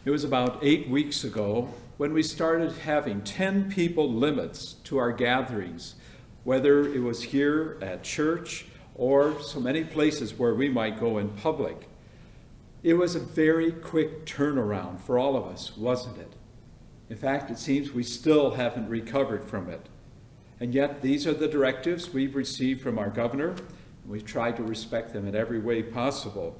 It was about 8 weeks ago when we started having 10 people limits to our gatherings, whether it was here at church or so many places where we might go in public. It was a very quick turnaround for all of us, wasn't it? In fact, it seems we still haven't recovered from it. And yet, these are the directives we've received from our governor. We've tried to respect them in every way possible.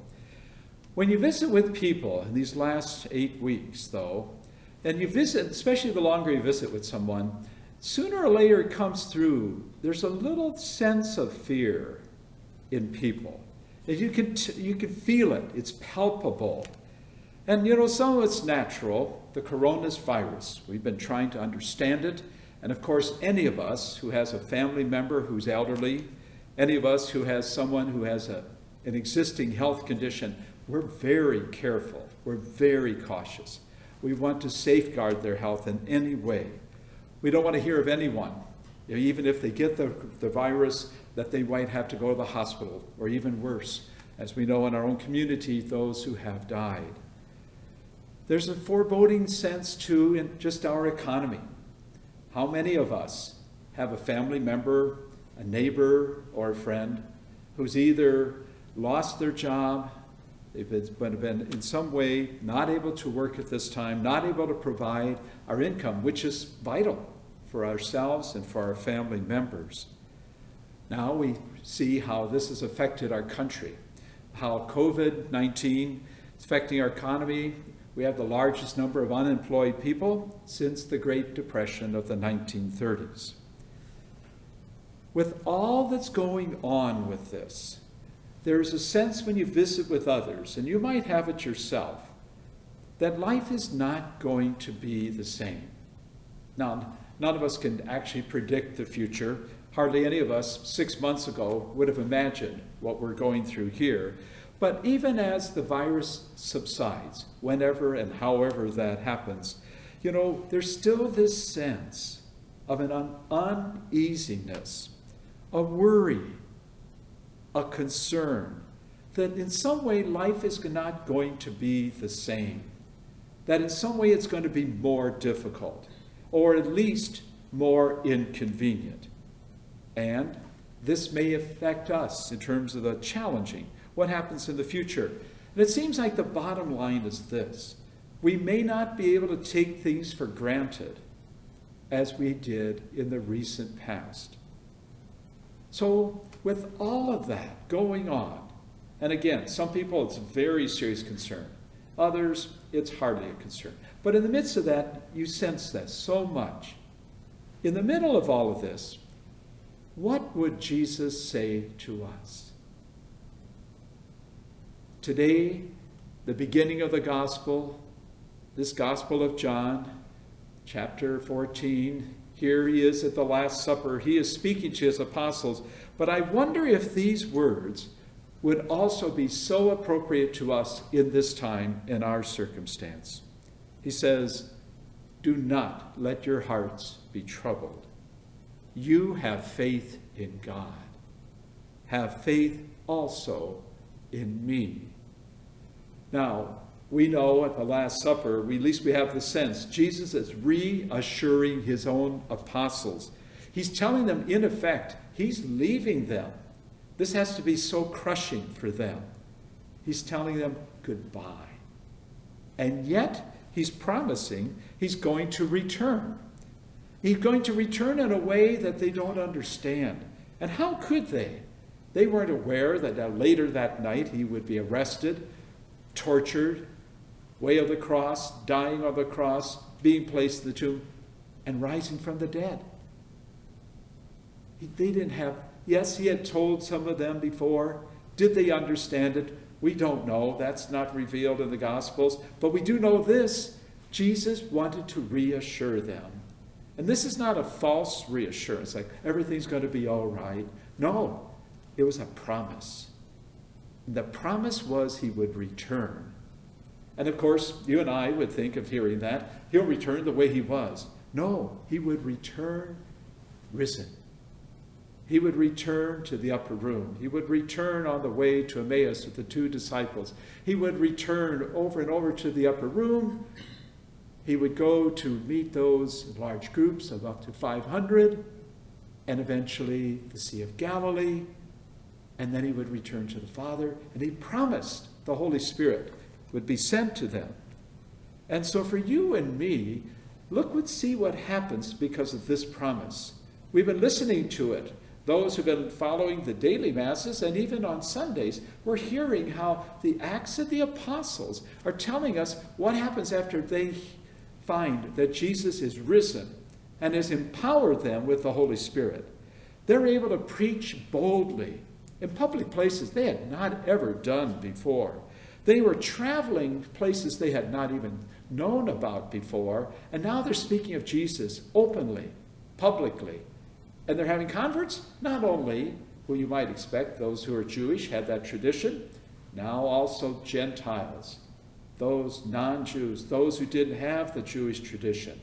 When you visit with people in these last 8 weeks, though, and you visit, especially the longer you visit with someone, sooner or later it comes through. There's a little sense of fear in people. And you can feel it. It's palpable. And some of it's natural. The coronavirus, we've been trying to understand it. And of course, any of us who has a family member who's elderly, any of us who has someone who has an existing health condition, we're very careful. We're very cautious. We want to safeguard their health in any way. We don't want to hear of anyone, even if they get the virus, that they might have to go to the hospital, or even worse, as we know in our own community, those who have died. There's a foreboding sense, too, in just our economy. How many of us have a family member, a neighbor, or a friend who's either lost their job, they've been in some way not able to work at this time, not able to provide our income, which is vital for ourselves and for our family members. Now we see how this has affected our country, how COVID-19 is affecting our economy. We have the largest number of unemployed people since the Great Depression of the 1930s. With all that's going on with this, there's a sense when you visit with others, and you might have it yourself, that life is not going to be the same. Now, none of us can actually predict the future. Hardly any of us 6 months ago would have imagined what we're going through here. But even as the virus subsides, whenever and however that happens, there's still this sense of an uneasiness, a worry, a concern that in some way life is not going to be the same, that in some way it's going to be more difficult, or at least more inconvenient. And this may affect us in terms of the challenging, what happens in the future. And it seems like the bottom line is this: we may not be able to take things for granted as we did in the recent past. So with all of that going on, and again, some people it's a very serious concern, others it's hardly a concern. But in the midst of that, you sense that so much. In the middle of all of this, what would Jesus say to us? Today, the beginning of the gospel, this Gospel of John, chapter 14, here he is at the Last Supper. He is speaking to his apostles, but I wonder if these words would also be so appropriate to us in this time, in our circumstance. He says, "Do not let your hearts be troubled. You have faith in God. Have faith also in me." Now, we know at the Last Supper, at least we have the sense, Jesus is reassuring his own apostles. He's telling them, in effect, he's leaving them. This has to be so crushing for them. He's telling them goodbye. And yet, he's promising he's going to return. He's going to return in a way that they don't understand. And how could they? They weren't aware that later that night he would be arrested, tortured, way of the cross, dying on the cross, being placed in the tomb, and rising from the dead. They didn't have, yes, he had told some of them before. Did they understand it? We don't know. That's not revealed in the Gospels. But we do know this: Jesus wanted to reassure them. And this is not a false reassurance, like everything's going to be all right. No, it was a promise. And the promise was he would return. And of course, you and I would think of hearing that, he'll return the way he was. No, he would return risen. He would return to the upper room. He would return on the way to Emmaus with the 2 disciples. He would return over and over to the upper room. He would go to meet those in large groups of up to 500, and eventually the Sea of Galilee. And then he would return to the Father, and he promised the Holy Spirit would be sent to them. And so for you and me, see what happens because of this promise. We've been listening to it. Those who've been following the daily masses, and even on Sundays, we're hearing how the Acts of the Apostles are telling us what happens after they find that Jesus is risen and has empowered them with the Holy Spirit. They're able to preach boldly in public places they had not ever done before. They were traveling places they had not even known about before, and now they're speaking of Jesus openly, publicly. And they're having converts, not only who you might expect, those who are Jewish had that tradition, now also Gentiles, those non-Jews, those who didn't have the Jewish tradition,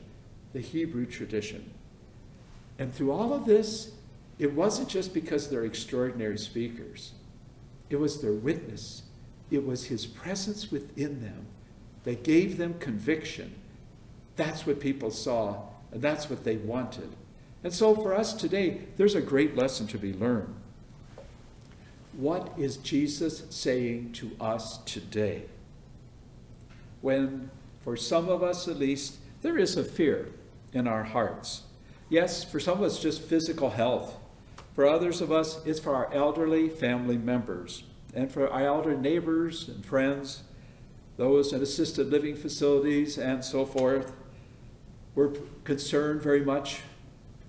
the Hebrew tradition. And through all of this, it wasn't just because they're extraordinary speakers. It was their witness. It was his presence within them that gave them conviction. That's what people saw, and that's what they wanted. And so for us today, there's a great lesson to be learned. What is Jesus saying to us today? When, for some of us at least, there is a fear in our hearts. Yes, for some of us, just physical health. For others of us, it's for our elderly family members and for our elder neighbors and friends, those in assisted living facilities and so forth. We're concerned very much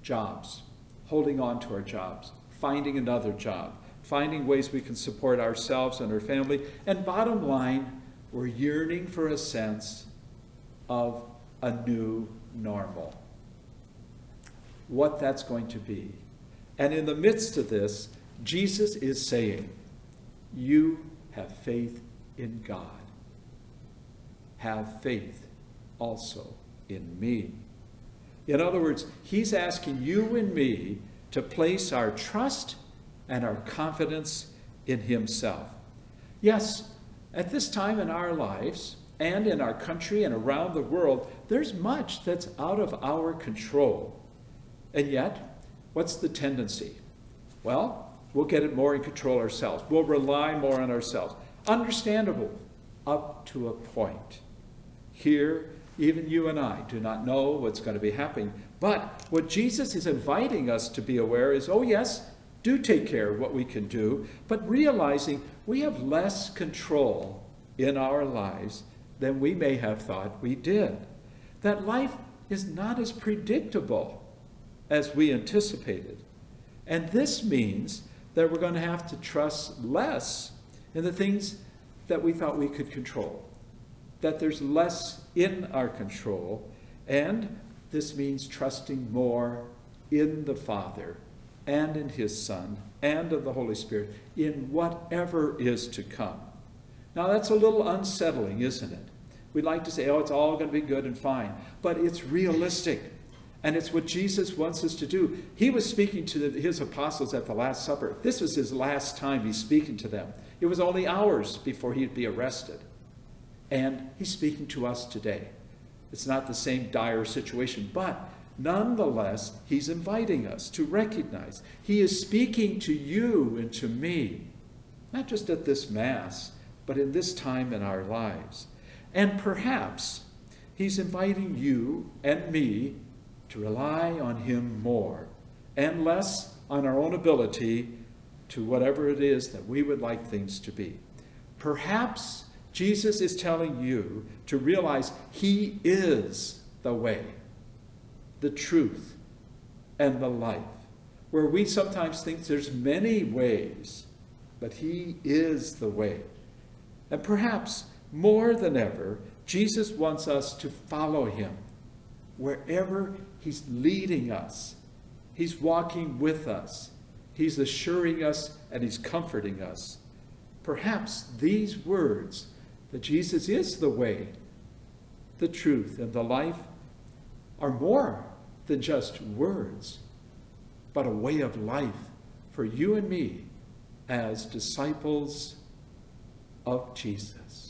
jobs, holding on to our jobs, finding another job, finding ways we can support ourselves and our family. And bottom line, we're yearning for a sense of a new normal, what that's going to be. And in the midst of this, Jesus is saying, you have faith in God. Have faith also in me. In other words, he's asking you and me to place our trust and our confidence in himself. Yes, at this time in our lives and in our country and around the world, there's much that's out of our control. And yet, what's the tendency? Well, we'll get it more in control ourselves. We'll rely more on ourselves. Understandable, up to a point. Here, even you and I do not know what's going to be happening. But what Jesus is inviting us to be aware is, oh yes, do take care of what we can do, but realizing we have less control in our lives than we may have thought we did. That life is not as predictable as we anticipated. And this means that we're going to have to trust less in the things that we thought we could control, that there's less in our control, and this means trusting more in the Father and in his Son and in the Holy Spirit in whatever is to come. Now that's a little unsettling, isn't it? We'd like to say, oh, it's all going to be good and fine, but it's realistic. And it's what Jesus wants us to do. He was speaking to his apostles at the Last Supper. This was his last time he's speaking to them. It was only hours before he'd be arrested. And he's speaking to us today. It's not the same dire situation, but nonetheless, he's inviting us to recognize he is speaking to you and to me, not just at this Mass, but in this time in our lives. And perhaps he's inviting you and me to rely on him more and less on our own ability to whatever it is that we would like things to be. Perhaps Jesus is telling you to realize he is the way, the truth, and the life. Where we sometimes think there's many ways, but he is the way. And perhaps more than ever, Jesus wants us to follow him wherever he's leading us. He's walking with us. He's assuring us and he's comforting us. Perhaps these words, that Jesus is the way, the truth, and the life, are more than just words, but a way of life, for you and me as disciples of Jesus.